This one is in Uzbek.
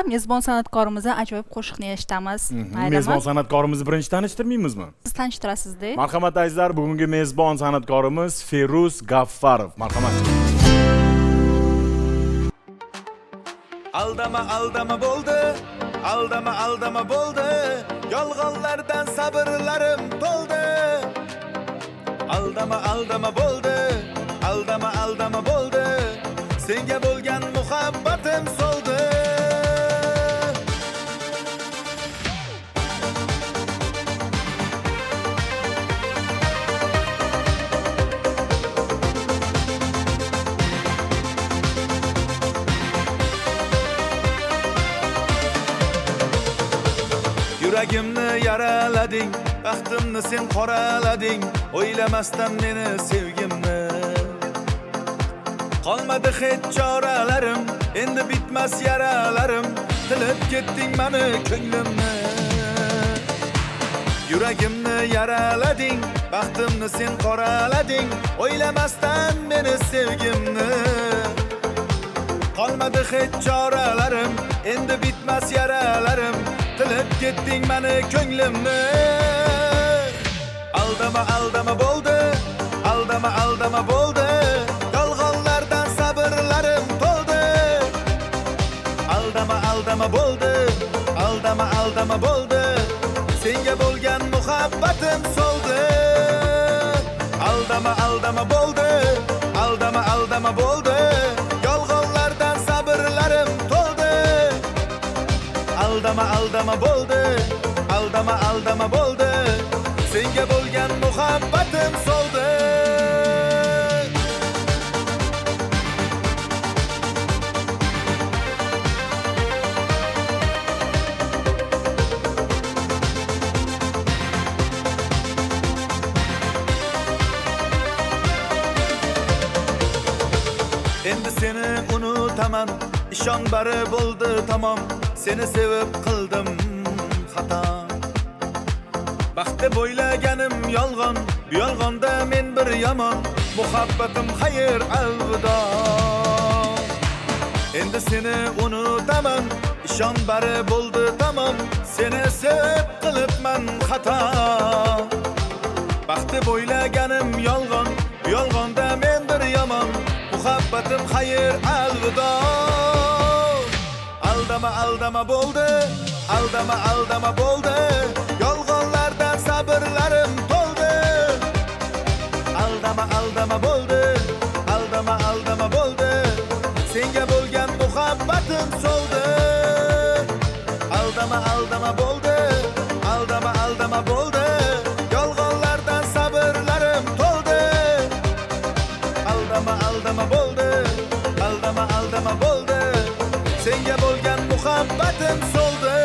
Mezbon san'atkorimizdan ajoyib qo'shiqni eshitamiz. Mezbon san'atkorimizni birinchi tanishtirmaymizmi? Siz tanishtirasiz-da. Marhamat azizlar, bugungi mezbon san'atkorimiz Feruz Gaffarov. Marhamat. Aldama bo'ldi, aldama bo'ldi, yolg'onlardan sabrlarim to'ldi. Aldama bo'ldi, aldama bo'ldi, senga bo'lgan muhabbatim so'ldi. Yuragimni yaralading, baxtimni sen qoralading, o'ylamasdan meni sevgimni. Qolmadi hech choralarim, endi bitmas yaralarim, tilib ketding meni ko'nglimni. Yuragimni yaralading, baxtimni sen qoralading, o'ylamasdan meni sevgimni. Qolmadi hech choralarim, endi bitmas yaralarim, tilib ketding meni ko'nglimni. Aldama bo'ldi, aldama bo'ldi, yolg'onlardan sabrlarim to'ldi. Aldama bo'ldi, aldama bo'ldi, senga bo'lgan muhabbatim so'ldi. Aldama bo'ldi, aldama bo'ldi, yolg'onlardan sabrlarim to'ldi. Aldama bo'ldi, aldama bo'ldi, senga bo'lgan muhabbatim so'ldi. Endi seni unutaman, ishon bari bo'ldi tamom, seni sevib qildim xato. Baxtda bo'ylaganim yolg'on, bu yolg'onda men bir yomon, muhabbatim xayr alvido. Endi seni unutaman, ishon bari bo'ldi tamom, seni sevib qilibman xato. Baxtda bo'ylaganim yolg'on, bu yolg'onda men bir yomon, muhabbatim xayr alvido. Aldama bo'ldi, aldama bo'ldi, yolg'onlardan sabrlarim to'ldi. Aldama bo'ldi, aldama bo'ldi, senga bo'lgan muhabbatim so'ldi. Aldama bo'ldi, aldama bo'ldi, yolg'onlardan sabrlarim to'ldi. Aldama bo'ldi, aldama bo'ldi, senga bo'lgan muhabbatim so'ldi.